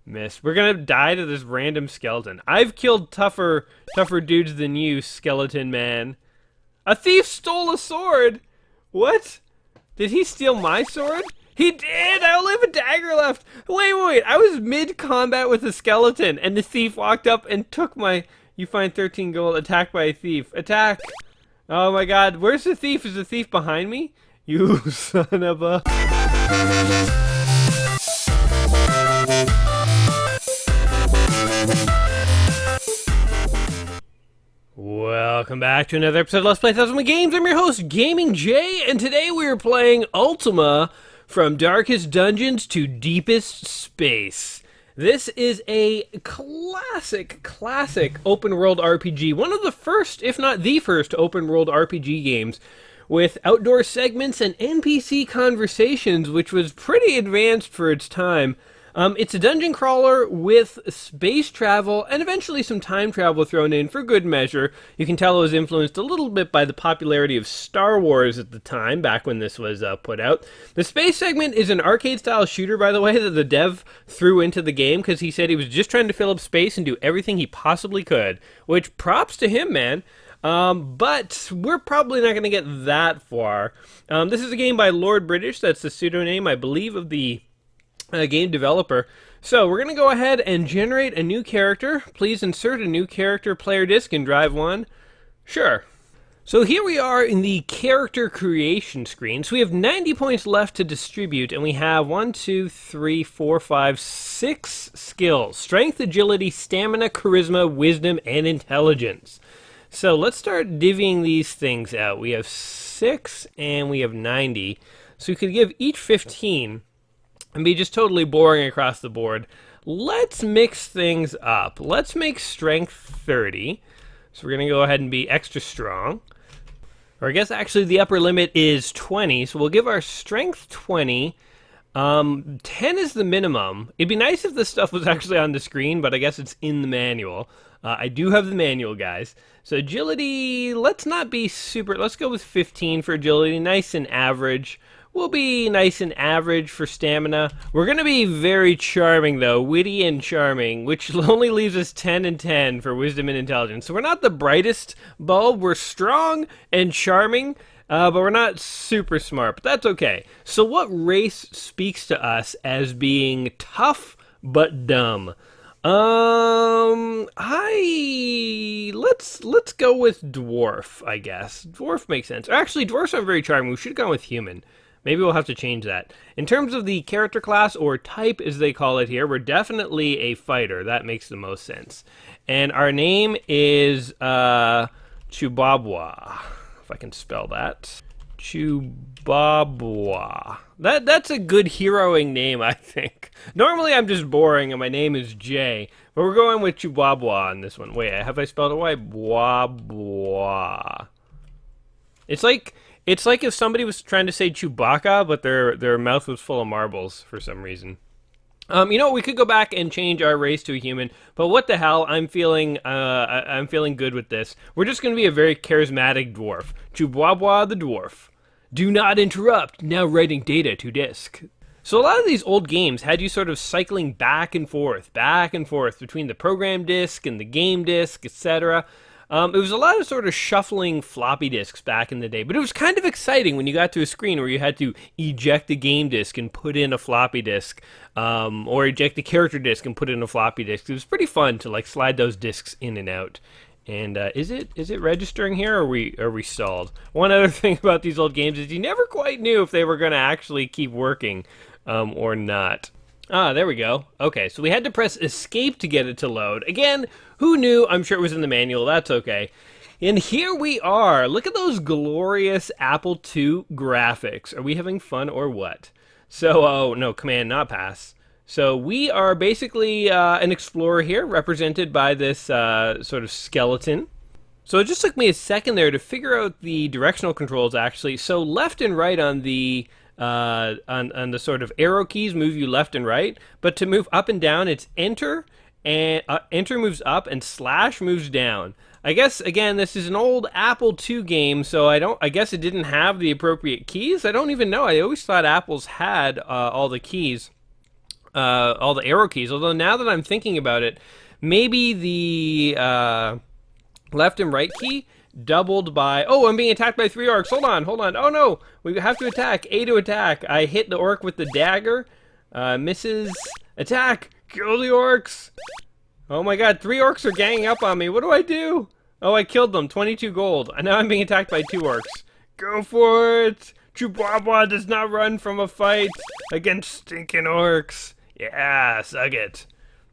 Miss. We're gonna die to this random skeleton. I've killed tougher dudes than you, skeleton man. A thief stole a sword! What? Did he steal my sword? He did! I only have a dagger left! Wait. I was mid-combat with a skeleton, and the thief walked up and took my... You find 13 gold, attacked by a thief. Attack! Oh my god, where's the thief? Is the thief behind me? You son of a... Welcome back to another episode of Let's Play 1001 Games. I'm your host, Gaming Jay, and today we are playing Ultima, From Darkest Dungeons to Deepest Space. This is a classic open world RPG. One of the first, if not the first, open world RPG games with outdoor segments and NPC conversations, which was pretty advanced for its time. It's a dungeon crawler with space travel and eventually some time travel thrown in for good measure. You can tell it was influenced a little bit by the popularity of Star Wars at the time, back when this was put out. The space segment is an arcade-style shooter, by the way, that the dev threw into the game because he said he was just trying to fill up space and do everything he possibly could, which props to him, man. But we're probably not going to get that far. This is a game by Lord British. That's the pseudonym, I believe, of the game developer. So we're going to go ahead and generate a new character. Please insert a new character player disc and drive one. Sure. So here we are in the character creation screen. So we have 90 points left to distribute, and we have 6 skills. Strength, agility, stamina, charisma, wisdom, and intelligence. So let's start divvying these things out. We have 6 and we have 90. So we could give each 15 and be just totally boring across the board. Let's mix things up. Let's make strength 30. So we're going to go ahead and be extra strong. Or I guess actually the upper limit is 20. So we'll give our strength 20. 10 is the minimum. It'd be nice if this stuff was actually on the screen, but I guess it's in the manual. I do have the manual, guys. So agility, let's not be super... Let's go with 15 for agility. Nice and average. We'll be nice and average for stamina. We're going to be very charming, though. Witty and charming, which only leaves us 10 and 10 for wisdom and intelligence. So we're not the brightest bulb. We're strong and charming, but we're not super smart. But that's okay. So what race speaks to us as being tough but dumb? Let's go with dwarf, I guess. Dwarf makes sense. Actually, dwarfs aren't very charming. We should have gone with human. Maybe we'll have to change that. In terms of the character class, or type as they call it here, we're definitely a fighter. That makes the most sense. And our name is Chubabwa, if I can spell that. Chubabwa. That's a good heroing name, I think. Normally I'm just boring and my name is Jay, but we're going with Chubabwa on this one. Wait, have I spelled it right? Bwabwa. It's like if somebody was trying to say Chewbacca, but their mouth was full of marbles for some reason. You know, we could go back and change our race to a human, but what the hell? I'm feeling good with this. We're just going to be a very charismatic dwarf. Chubabwa the dwarf. Do not interrupt. Now writing data to disk. So a lot of these old games had you sort of cycling back and forth between the program disk and the game disk, etc. It was a lot of sort of shuffling floppy disks back in the day, but it was kind of exciting when you got to a screen where you had to eject a game disk and put in a floppy disk, or eject a character disk and put in a floppy disk. It was pretty fun to like slide those disks in and out. And is it registering here, or are we stalled? One other thing about these old games is you never quite knew if they were going to actually keep working or not. Ah, there we go. Okay, so we had to press escape to get it to load. Again, who knew? I'm sure it was in the manual. That's okay. And here we are. Look at those glorious Apple II graphics. Are we having fun or what? So, oh, no, command, not pass. So we are basically an explorer here, represented by this sort of skeleton. So it just took me a second there to figure out the directional controls, actually. So left and right on the sort of arrow keys move you left and right, but to move up and down, it's enter, and enter moves up, and slash moves down. I guess, again, this is an old Apple II game, so I guess it didn't have the appropriate keys. I don't even know. I always thought Apples had all the keys. all the arrow keys. Although now that I'm thinking about it, maybe the left and right key doubled by... Oh, I'm being attacked by 3 orcs. Hold on, hold on. Oh no, we have to attack. A to attack. I hit the orc with the dagger. Misses. Attack. Kill the orcs. Oh my god, 3 orcs are ganging up on me. What do I do? Oh, I killed them. 22 gold. And now I'm being attacked by 2 orcs. Go for it. Chihuahua does not run from a fight against stinking orcs. Yeah, suck it.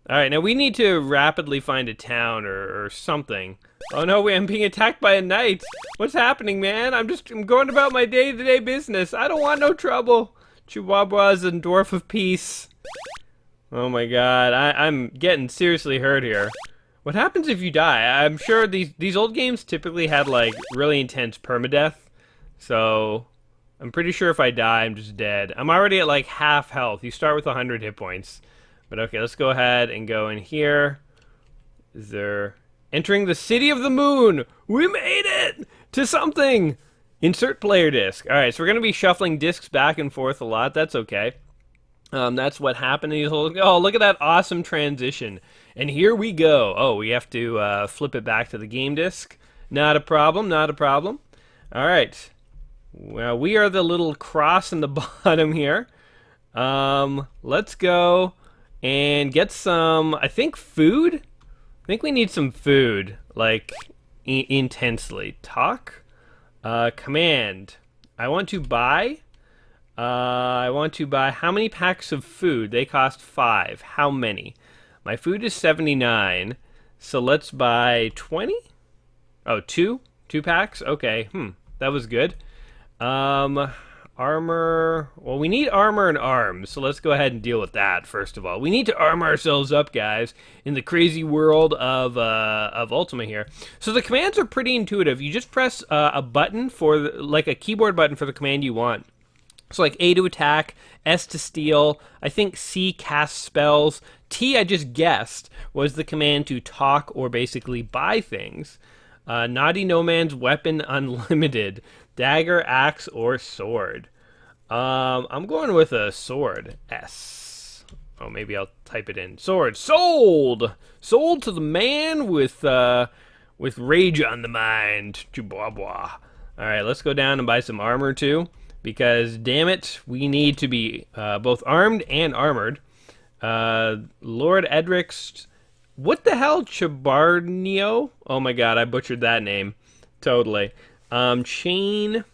Alright, now we need to rapidly find a town or something. Oh no, I'm being attacked by a knight. What's happening, man? I'm going about my day-to-day business. I don't want no trouble. Chihuahua's a dwarf of peace. Oh my god, I'm getting seriously hurt here. What happens if you die? I'm sure these old games typically had like really intense permadeath. So I'm pretty sure if I die, I'm just dead. I'm already at like half health. You start with 100 hit points. But okay, let's go ahead and go in here. Is there... Entering the City of the Moon! We made it! To something! Insert player disc. Alright, so we're going to be shuffling discs back and forth a lot. That's okay. That's what happened in these whole... Oh, look at that awesome transition. And here we go. Oh, we have to flip it back to the game disc. Not a problem, not a problem. Alright. Well, we are the little cross in the bottom here. Let's go and get some, I think, food? I think we need some food, like, intensely. Talk? Command. I want to buy. How many packs of food? They cost 5. How many? My food is 79, so let's buy 20? Oh, 2? 2 packs? Okay, that was good. Armor. Well, we need armor and arms, so let's go ahead and deal with that first of all. We need to arm ourselves up, guys, in the crazy world of Ultima here. So the commands are pretty intuitive. You just press a button for, like a keyboard button for the command you want. So like A to attack, S to steal, I think C cast spells, T, I just guessed, was the command to talk or basically buy things. Naughty No Man's Weapon Unlimited. Dagger, axe, or sword. I'm going with a sword. S. Oh, maybe I'll type it in. Sword. Sold! Sold to the man with rage on the mind. Chihuahua. Alright, let's go down and buy some armor too. Because, damn it, we need to be both armed and armored. Lord Edric's... What the hell? Chabarnio? Oh my god, I butchered that name. Totally. Chain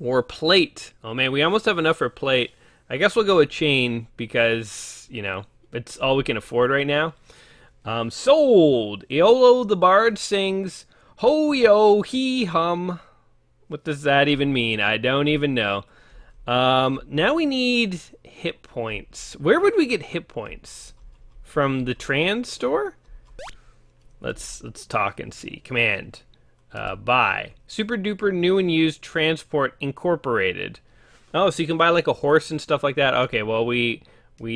or plate. Oh man, we almost have enough for plate. I guess we'll go with chain because, you know, it's all we can afford right now. Sold! Iolo the Bard sings, ho-yo, he-hum. What does that even mean? I don't even know. Now we need hit points. Where would we get hit points? From the trans store? Let's talk and see. Command. Buy. Super duper new and used transport incorporated. Oh, so you can buy like a horse and stuff like that. Okay, well we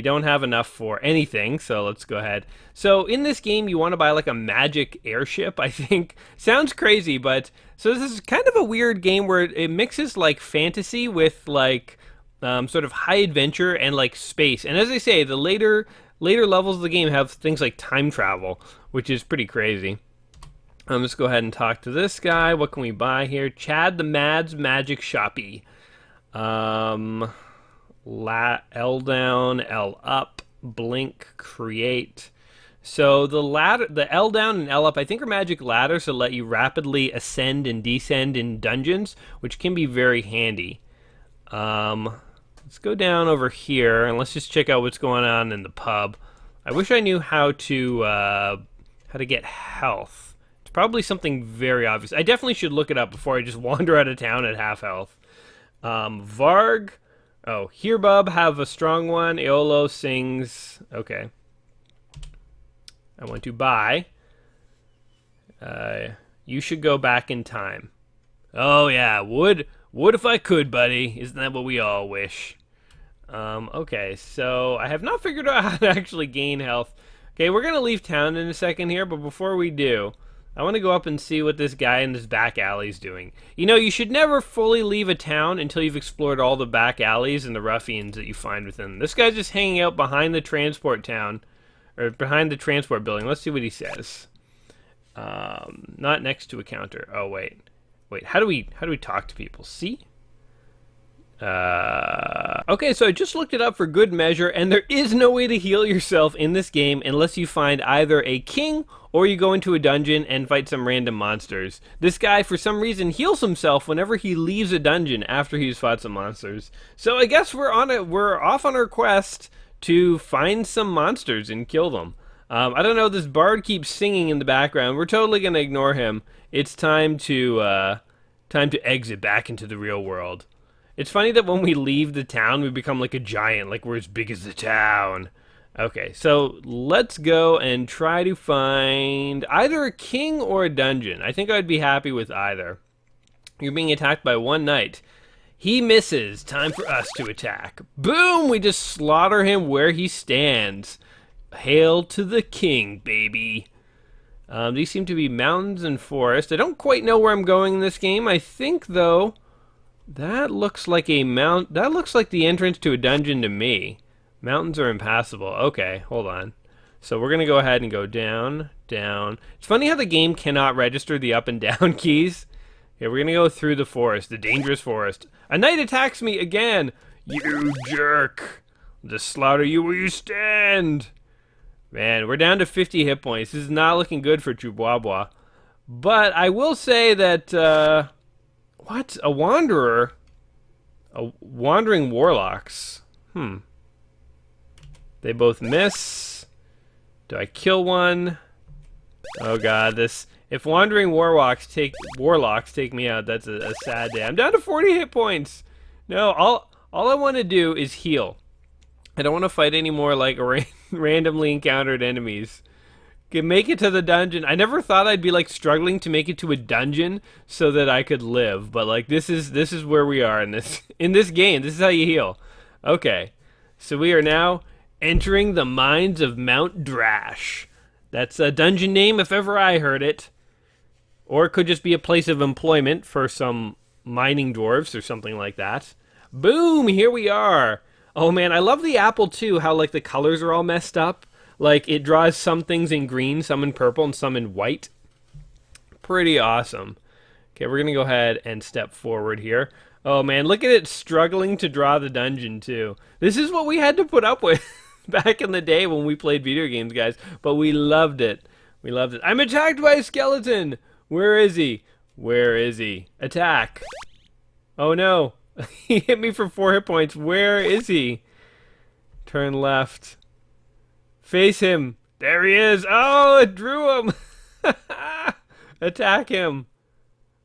don't have enough for anything, so let's go ahead. So in this game, you want to buy like a magic airship, I think. Sounds crazy, but so this is kind of a weird game where it mixes like fantasy with like sort of high adventure and like space. And as I say, the later levels of the game have things like time travel, which is pretty crazy. Let's go ahead and talk to this guy. What can we buy here? Chad the Mad's Magic Shoppy. L down, L up, blink, create. So the L down and L up, I think, are magic ladders that let you rapidly ascend and descend in dungeons, which can be very handy. Let's go down over here and let's just check out what's going on in the pub. I wish I knew how to get health. It's probably something very obvious. I definitely should look it up before I just wander out of town at half health. Varg. Oh, here, bub, have a strong one. Iolo sings. Okay. I want to buy. You should go back in time. Oh, yeah. Would if I could, buddy. Isn't that what we all wish? Okay, so I have not figured out how to actually gain health. Okay, we're going to leave town in a second here, but before we do, I want to go up and see what this guy in this back alley's doing. You know, you should never fully leave a town until you've explored all the back alleys and the ruffians that you find within. This guy's just hanging out behind the transport town, or behind the transport building. Let's see what he says. Not next to a counter. Oh, wait. How do we talk to people? See? Okay, so I just looked it up for good measure, and there is no way to heal yourself in this game unless you find either a king or you go into a dungeon and fight some random monsters. This guy, for some reason, heals himself whenever he leaves a dungeon after he's fought some monsters. So I guess we're off on our quest to find some monsters and kill them. I don't know, this bard keeps singing in the background. We're totally gonna ignore him. It's time to exit back into the real world. It's funny that when we leave the town, we become like a giant, like we're as big as the town. Okay, so let's go and try to find either a king or a dungeon. I think I'd be happy with either. You're being attacked by one knight. He misses. Time for us to attack. Boom! We just slaughter him where he stands. Hail to the king, baby. These seem to be mountains and forest. I don't quite know where I'm going in this game. I think, though, that looks like a that looks like the entrance to a dungeon to me. Mountains are impassable. Okay, hold on. So we're going to go ahead and go down, down. It's funny how the game cannot register the up and down keys. Okay, we're going to go through the forest, the dangerous forest. A knight attacks me again. You jerk. I'll just slaughter you where you stand. Man, we're down to 50 hit points. This is not looking good for Chihuahua. But I will say that, what? A wanderer? A wandering warlocks. They both miss. Do I kill one? Oh god, this... If wandering warlocks take me out, that's a sad day. I'm down to 40 hit points. No, all I want to do is heal. I don't want to fight anymore like randomly encountered enemies. Can make it to the dungeon. I never thought I'd be like struggling to make it to a dungeon so that I could live, but like this is where we are in this game. This is how you heal. Okay, so we are now entering the mines of Mount Drash. That's a dungeon name if ever I heard it. Or it could just be a place of employment for some mining dwarves or something like that. Boom, here we are. Oh man, I love the apple too, how like the colors are all messed up. Like it draws some things in green, some in purple, and some in white. Pretty awesome. Okay, we're gonna go ahead and step forward here. Oh man, look at it struggling to draw the dungeon too. This is what we had to put up with back in the day when we played video games, guys. But we loved it. We loved it. I'm attacked by a skeleton. Where is he? Where is he? Attack. Oh no. He hit me for 4 hit points. Where is he? Turn left. Face him. There he is. Oh, it drew him. Attack him.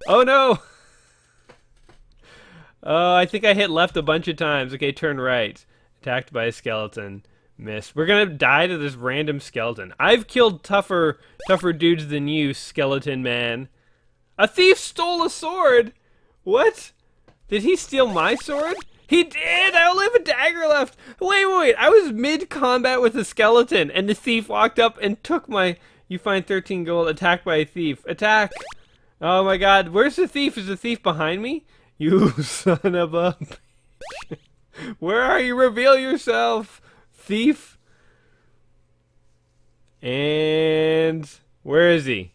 Oh no. Oh, I think I hit left a bunch of times. Okay, turn right. Attacked by a skeleton. Missed. We're gonna die to this random skeleton. I've killed tougher dudes than you, skeleton man. A thief stole a sword. What? Did he steal my sword? He did! I only have a dagger left! Wait. I was mid-combat with a skeleton, and the thief walked up and took my... You find 13 gold, attacked by a thief. Attack! Oh my god, where's the thief? Is the thief behind me? You son of a... Where are you? Reveal yourself, thief! And... Where is he?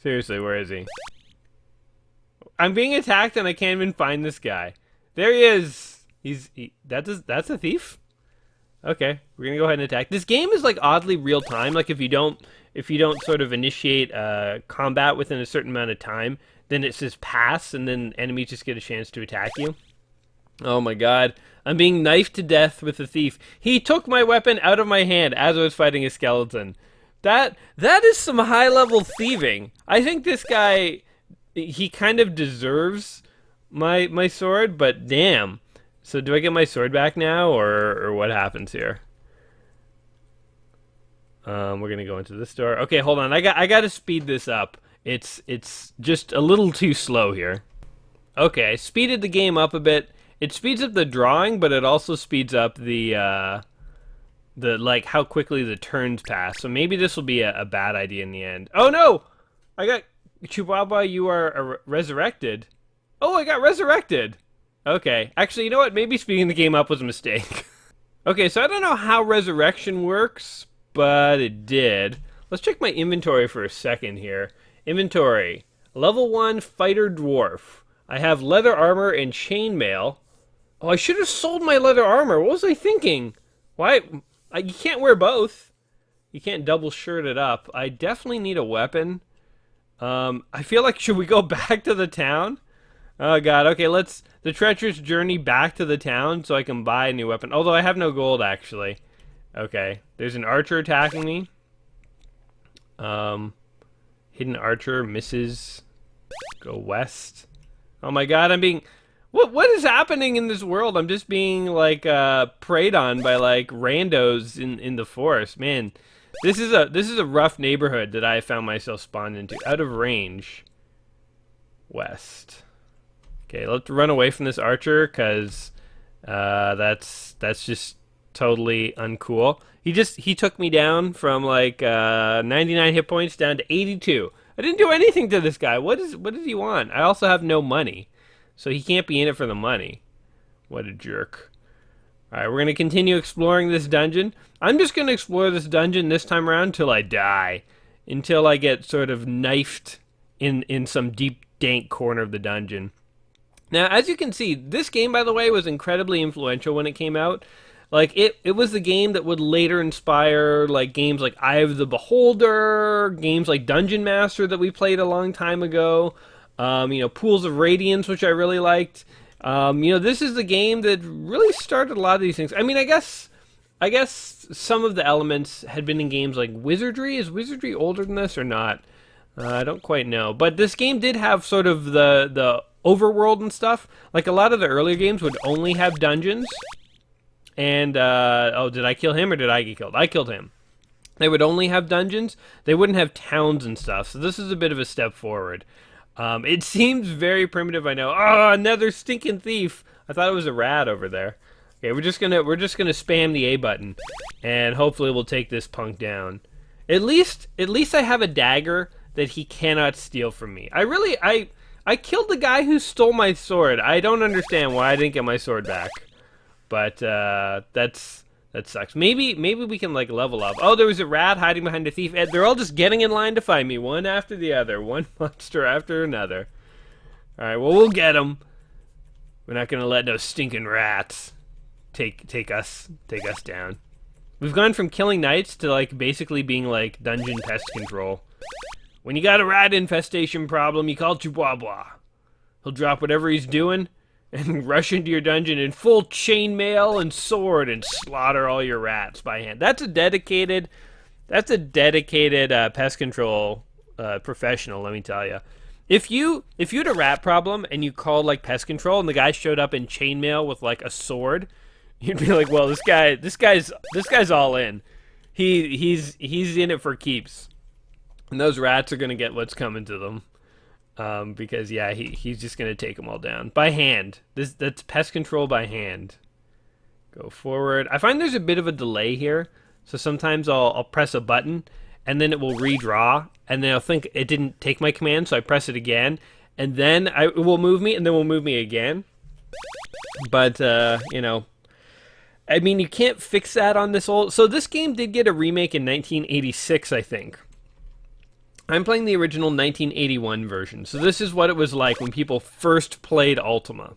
Seriously, where is he? I'm being attacked and I can't even find this guy. There he is. That's a thief? Okay, we're gonna go ahead and attack. This game is like oddly real time. Like if you don't sort of initiate combat within a certain amount of time, then it says pass, and then enemies just get a chance to attack you. Oh my god, I'm being knifed to death with the thief. He took my weapon out of my hand as I was fighting a skeleton. That is some high level thieving. I think this guy, he kind of deserves my sword, but damn. So do I get my sword back now, or what happens here? We're gonna go into this door. Okay, hold on. I got to speed this up. It's just a little too slow here. Okay, I speeded the game up a bit. It speeds up the drawing, but it also speeds up the like how quickly the turns pass. So maybe this will be a bad idea in the end. Oh no! I got Chihuahua. You are resurrected. Oh, I got resurrected. Okay. Actually, you know what? Maybe speeding the game up was a mistake. Okay, so I don't know how resurrection works, but it did. Let's check my inventory for a second here. Inventory. Level 1 fighter dwarf. I have leather armor and chainmail. Oh, I should have sold my leather armor. What was I thinking? Why? You can't wear both. You can't double shirt it up. I definitely need a weapon. I feel like, should we go back to the town? Oh god, okay, let's... The treacherous journey back to the town so I can buy a new weapon. Although I have no gold, actually. Okay, there's an archer attacking me. Hidden archer misses. Go west. Oh my god, I'm being... What is happening in this world? I'm just being, like, preyed on by, like, randos in the forest. Man, this is a rough neighborhood that I found myself spawned into. Out of range. West. Okay, let's run away from this archer, because that's just totally uncool. He took me down from like 99 hit points down to 82. I didn't do anything to this guy. What does he want? I also have no money, so he can't be in it for the money. What a jerk. Alright, we're going to continue exploring this dungeon. I'm just going to explore this dungeon this time around until I die. Until I get sort of knifed in some deep, dank corner of the dungeon. Now, as you can see, this game, by the way, was incredibly influential when it came out. Like, it was the game that would later inspire, like, games like Eye of the Beholder, games like Dungeon Master that we played a long time ago, you know, Pools of Radiance, which I really liked. You know, this is the game that really started a lot of these things. I mean, I guess some of the elements had been in games like Wizardry. Is Wizardry older than this or not? I don't quite know. But this game did have sort of the overworld and stuff. Like, a lot of the earlier games would only have dungeons. And, oh, did I kill him or did I get killed? I killed him. They would only have dungeons. They wouldn't have towns and stuff. So this is a bit of a step forward. It seems very primitive, I know. Oh, another stinking thief. I thought it was a rat over there. Okay, we're just gonna spam the A button, and hopefully we'll take this punk down. At least I have a dagger that he cannot steal from me. I killed the guy who stole my sword. I don't understand why I didn't get my sword back. But that sucks. Maybe we can like level up. Oh, there was a rat hiding behind a thief. And they're all just getting in line to find me, one after the other, one monster after another. All right, well, we'll get them. We're not gonna let no stinking rats take us down. We've gone from killing knights to like basically being like dungeon pest control. When you got a rat infestation problem, you call Chihuahua. He'll drop whatever he's doing and rush into your dungeon in full chainmail and sword and slaughter all your rats by hand. That's a dedicated pest control professional, let me tell you. If you had a rat problem and you called like pest control and the guy showed up in chainmail with like a sword, you'd be like, well, this guy's all in. He's in it for keeps. And those rats are gonna get what's coming to them. Because yeah, he's just gonna take them all down by hand. That's pest control by hand. Go forward. I find there's a bit of a delay here, so sometimes I'll press a button and then it will redraw, and then I'll think it didn't take my command, so I press it again, and then it will move me, and then it will move me again. But you know, I mean, you can't fix that on this old. So this game did get a remake in 1986, I think. I'm playing the original 1981 version, so this is what it was like when people first played Ultima.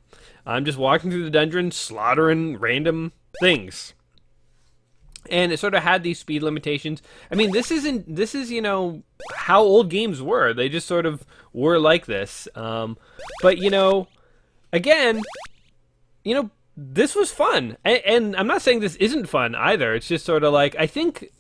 I'm just walking through the dungeon, slaughtering random things. And it sort of had these speed limitations. I mean, this is, you know, how old games were. They just sort of were like this. But, you know, again, you know, this was fun. And I'm not saying this isn't fun either. It's just sort of like, I think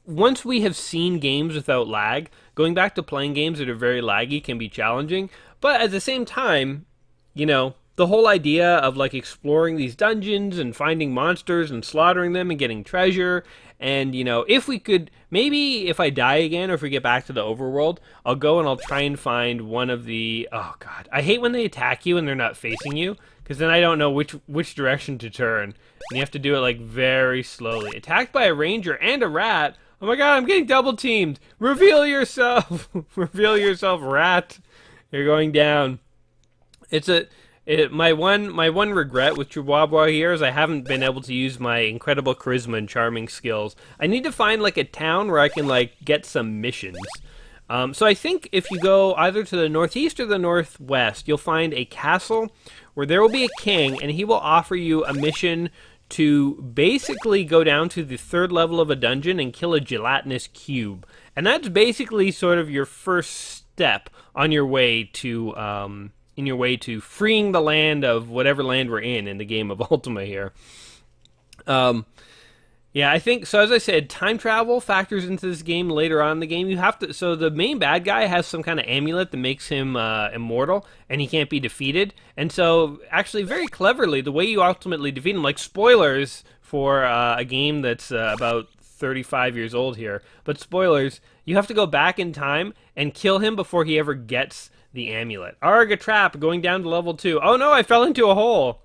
once we have seen games without lag, going back to playing games that are very laggy can be challenging. But at the same time, you know, the whole idea of like exploring these dungeons and finding monsters and slaughtering them and getting treasure, and you know, if we could, maybe if I die again or if we get back to the overworld, I'll go and I'll try and find one of the, oh god, I hate when they attack you and they're not facing you, because then I don't know which direction to turn, and you have to do it like very slowly. Attacked by a ranger and a rat. Oh my god, I'm getting double teamed. Reveal yourself. Reveal yourself, rat. You're going down. It's a my one regret with Chihuahua here is I haven't been able to use my incredible charisma and charming skills. I need to find like a town where I can like get some missions. So I think if you go either to the northeast or the northwest, you'll find a castle where there will be a king, and he will offer you a mission to basically go down to the third level of a dungeon and kill a gelatinous cube. And that's basically sort of your first step on your way to freeing the land of whatever land we're in the game of Ultima here. Yeah, I think so. As I said, time travel factors into this game later on in the game. You have to. So the main bad guy has some kind of amulet that makes him immortal, and he can't be defeated. And so, actually, very cleverly, the way you ultimately defeat him, like spoilers for a game that's about 35 years old here, but spoilers, you have to go back in time and kill him before he ever gets the amulet. Arg, a trap going down to level 2. Oh no, I fell into a hole.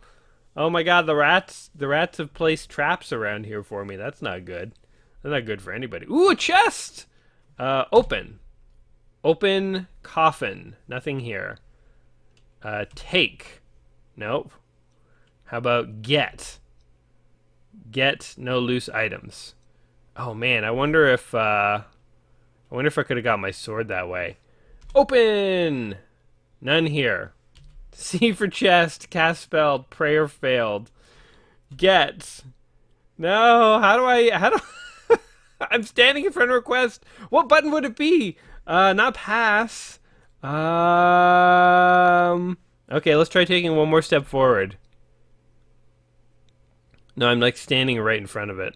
Oh my god, the rats have placed traps around here for me. That's not good. That's not good for anybody. Ooh, a chest! Open. Open coffin. Nothing here. Take. Nope. How about get? Get no loose items. Oh man, I wonder if I could have got my sword that way. Open! None here. C for chest, cast spelled, prayer failed. Get. No, how do I'm standing in front of request. What button would it be? Not pass. Okay, let's try taking one more step forward. No, I'm like standing right in front of it.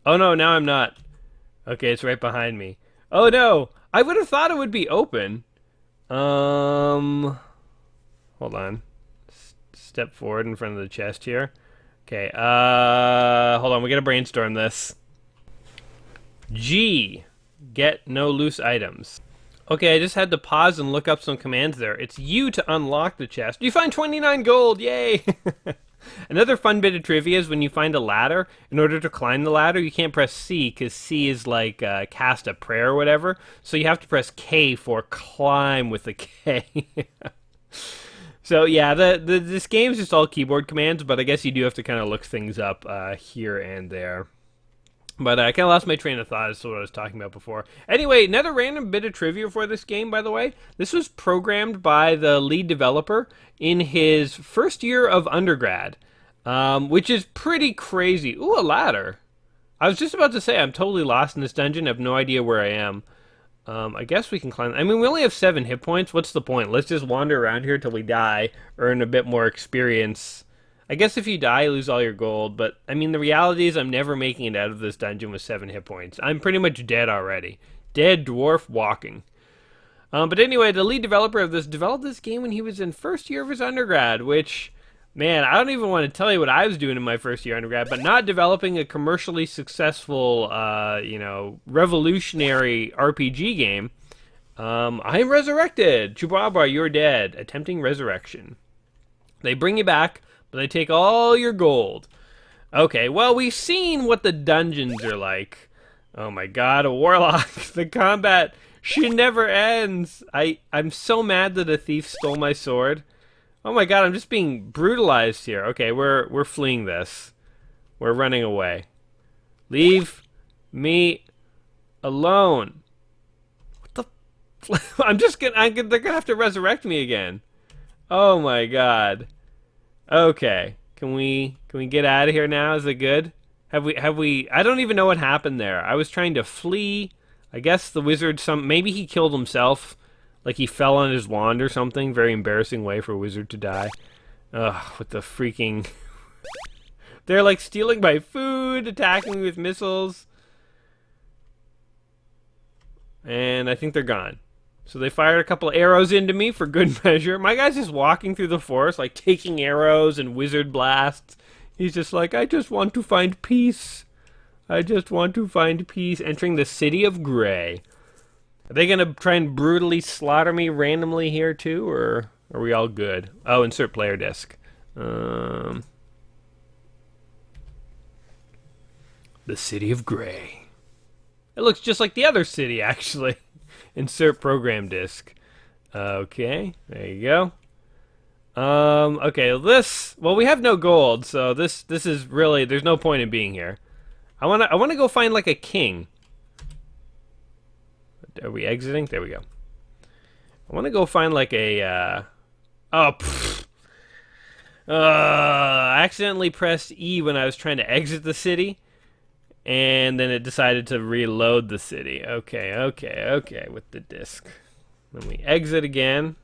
Oh no, now I'm not. Okay, it's right behind me. Oh no, I would have thought it would be open. Hold on. Step forward in front of the chest here. Okay, hold on, we gotta brainstorm this. G. Get no loose items. Okay, I just had to pause and look up some commands there. It's U to unlock the chest. You find 29 gold, yay! Another fun bit of trivia is when you find a ladder, in order to climb the ladder, you can't press C, because C is like cast a prayer or whatever. So you have to press K for climb with a K. So yeah, this game's just all keyboard commands, but I guess you do have to kind of look things up here and there. But I kind of lost my train of thought as to what I was talking about before. Anyway, another random bit of trivia for this game, by the way. This was programmed by the lead developer in his first year of undergrad, which is pretty crazy. Ooh, a ladder. I was just about to say I'm totally lost in this dungeon. I have no idea where I am. I guess we can climb. I mean, we only have 7 hit points. What's the point? Let's just wander around here till we die, earn a bit more experience. I guess if you die, you lose all your gold, but, I mean, the reality is I'm never making it out of this dungeon with 7 hit points. I'm pretty much dead already. Dead dwarf walking. But anyway, the lead developer of this developed this game when he was in first year of his undergrad, which, man, I don't even want to tell you what I was doing in my first year undergrad, but not developing a commercially successful, revolutionary RPG game. I am resurrected. Chihuahua, you're dead. Attempting resurrection. They bring you back, but they take all your gold. Okay, well, we've seen what the dungeons are like. Oh my god, a warlock. The combat, she never ends. I'm so mad that a thief stole my sword. Oh my god, I'm just being brutalized here. Okay, we're fleeing this. We're running away. Leave me alone. What the? They're gonna have to resurrect me again. Oh my god. Okay, can we get out of here now? Is it good? Have we? I don't even know what happened there. I was trying to flee. I guess the wizard. Maybe he killed himself. Like he fell on his wand or something. Very embarrassing way for a wizard to die. Ugh, with the freaking... They're like stealing my food, attacking me with missiles. And I think they're gone. So they fired a couple arrows into me for good measure. My guy's just walking through the forest, like taking arrows and wizard blasts. He's just like, I just want to find peace. I just want to find peace. Entering the city of Gray. Are they going to try and brutally slaughter me randomly here too, or are we all good? Oh, insert player disc. The city of Gray. It looks just like the other city, actually. Insert program disk. Okay, there you go. Okay, this, well, we have no gold, so this is really, there's no point in being here. I wanna go find like a king. Are we exiting? There we go. I wanna go find like a, oh, pfft. I accidentally pressed E when I was trying to exit the city, and then it decided to reload the city. Okay, with the disk. Then we exit again.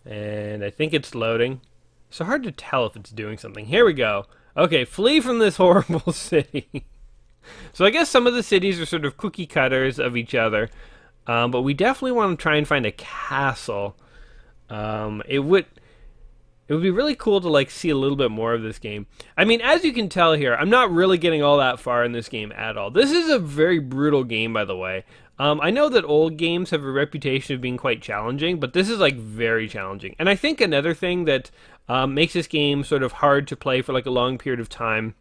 And I think it's loading. So hard to tell if it's doing something. Here we go. Okay, flee from this horrible city. So I guess some of the cities are sort of cookie cutters of each other. But we definitely want to try and find a castle. It would be really cool to like see a little bit more of this game. I mean, as you can tell here, I'm not really getting all that far in this game at all. This is a very brutal game, by the way. I know that old games have a reputation of being quite challenging, but this is like very challenging. And I think another thing that makes this game sort of hard to play for like a long period of time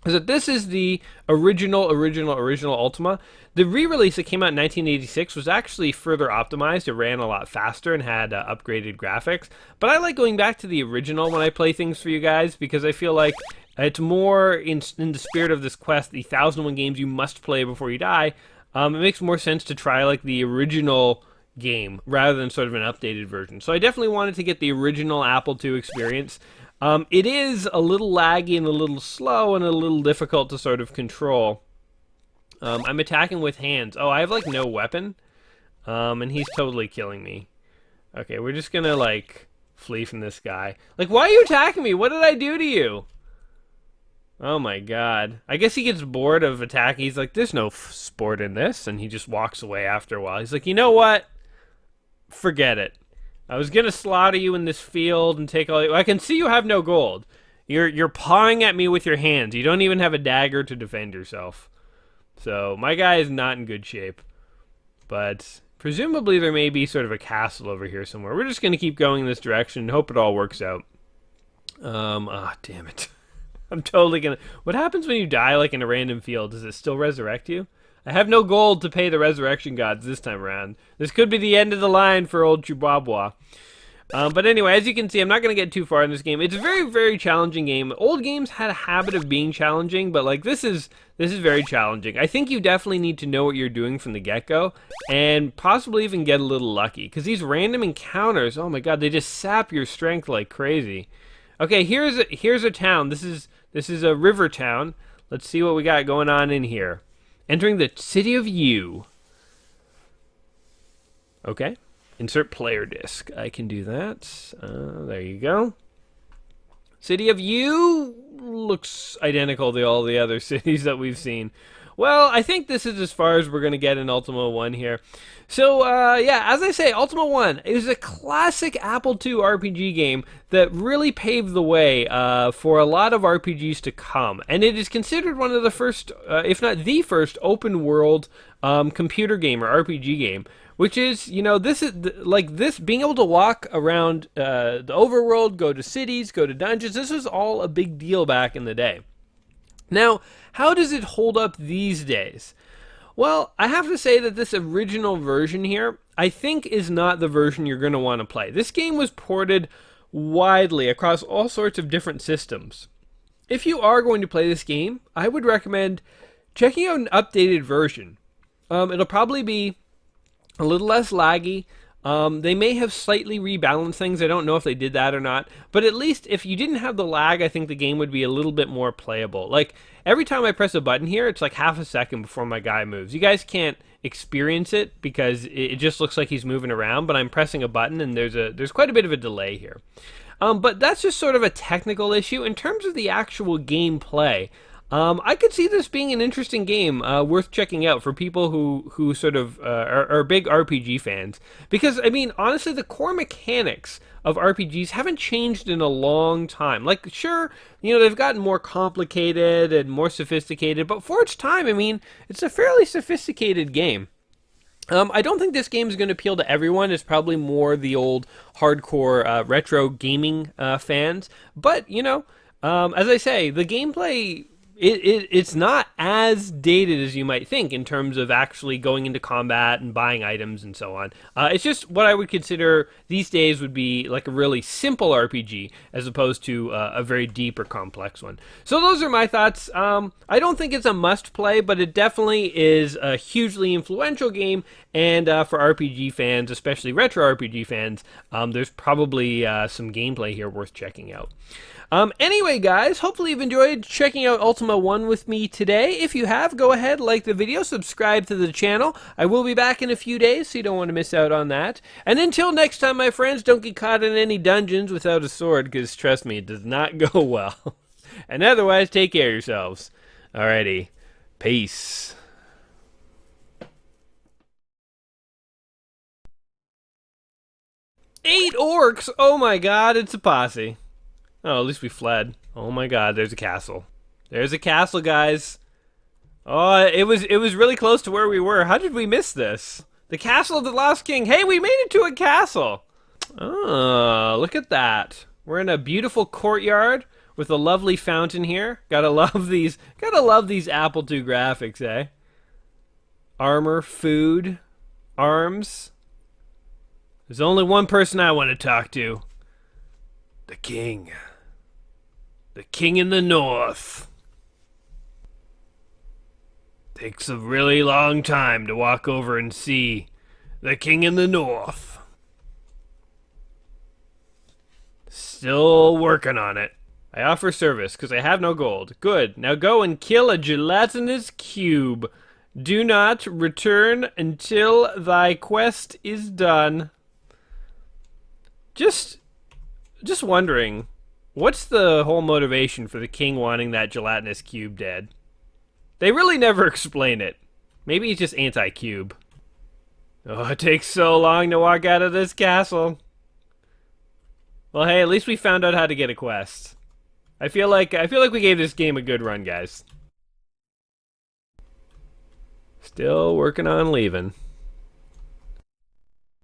is that this is the original Ultima. The re-release that came out in 1986 was actually further optimized. It ran a lot faster and had upgraded graphics. But I like going back to the original when I play things for you guys because I feel like it's more in the spirit of this quest, the 1001 games you must play before you die. It makes more sense to try like the original game rather than sort of an updated version. So I definitely wanted to get the original Apple II experience. It is a little laggy and a little slow and a little difficult to sort of control. I'm attacking with hands. Oh, I have like no weapon. And he's totally killing me. Okay, we're just gonna like flee from this guy. Like, why are you attacking me? What did I do to you? Oh my god. I guess he gets bored of attacking. He's like, there's no sport in this. And he just walks away after a while. He's like, you know what? Forget it. I was gonna slaughter you in this field and take all. I can see you have no gold. You're pawing at me with your hands. You don't even have a dagger to defend yourself. So my guy is not in good shape. But presumably there may be sort of a castle over here somewhere. We're just gonna keep going in this direction and hope it all works out. Damn it. I'm totally gonna. What happens when you die like in a random field? Does it still resurrect you? I have no gold to pay the resurrection gods this time around. This could be the end of the line for old Chihuahua. But anyway, as you can see, I'm not going to get too far in this game. It's a very, very challenging game. Old games had a habit of being challenging, but like this is very challenging. I think you definitely need to know what you're doing from the get-go, and possibly even get a little lucky. Because these random encounters, oh my god, they just sap your strength like crazy. Okay, here's a town. This is a river town. Let's see what we got going on in here. Entering the city of U. Okay. Insert player disc. I can do that. There you go. City of U looks identical to all the other cities that we've seen. Well, I think this is as far as we're going to get in Ultima 1 here. So, yeah, as I say, Ultima 1 is a classic Apple II RPG game that really paved the way for a lot of RPGs to come. And it is considered one of the first, if not the first, open-world computer game or RPG game. Which is, you know, this is, like, this, being able to walk around the overworld, go to cities, go to dungeons, this was all a big deal back in the day. Now, how does it hold up these days? Well, I have to say that this original version here, I think is not the version you're going to want to play. This game was ported widely across all sorts of different systems. If you are going to play this game, I would recommend checking out an updated version. It'll probably be a little less laggy. They may have slightly rebalanced things. I don't know if they did that or not. But at least if you didn't have the lag, I think the game would be a little bit more playable. Like, every time I press a button here, it's like half a second before my guy moves. You guys can't experience it because it just looks like he's moving around, but I'm pressing a button and there's quite a bit of a delay here. But that's just sort of a technical issue. In terms of the actual gameplay, I could see this being an interesting game worth checking out for people who sort of are big RPG fans. Because, I mean, honestly, the core mechanics of RPGs haven't changed in a long time. Like, sure, you know, they've gotten more complicated and more sophisticated, but for its time, I mean, it's a fairly sophisticated game. I don't think this game is going to appeal to everyone. It's probably more the old hardcore retro gaming fans. But, you know, as I say, the gameplay it's not as dated as you might think in terms of actually going into combat and buying items and so on. It's just what I would consider these days would be like a really simple RPG as opposed to a very deep or complex one. So those are my thoughts. I don't think it's a must play, but it definitely is a hugely influential game. And for RPG fans, especially retro RPG fans, there's probably some gameplay here worth checking out. Anyway, guys, hopefully you've enjoyed checking out Ultima 1 with me today. If you have, go ahead, like the video, subscribe to the channel. I will be back in a few days, so you don't want to miss out on that. And until next time, my friends, don't get caught in any dungeons without a sword, because trust me, it does not go well. And otherwise, take care of yourselves. Alrighty, peace. 8 orcs! Oh my god, it's a posse. Oh, at least we fled. Oh my god, there's a castle. There's a castle, guys. Oh, it was really close to where we were. How did we miss this? The castle of the Lost King. Hey, we made it to a castle. Oh, look at that. We're in a beautiful courtyard with a lovely fountain here. Gotta love these Apple II graphics, eh? Armor, food, arms. There's only one person I want to talk to. The king. The king in the north. Takes a really long time to walk over and see the king in the north. Still working on it. I offer service because I have no gold. Good. Now go and kill a gelatinous cube. Do not return until thy quest is done. Just wondering, what's the whole motivation for the king wanting that gelatinous cube dead? They really never explain it. Maybe he's just anti-cube. Oh, it takes so long to walk out of this castle. Well, hey, at least we found out how to get a quest. I feel like we gave this game a good run, guys. Still working on leaving.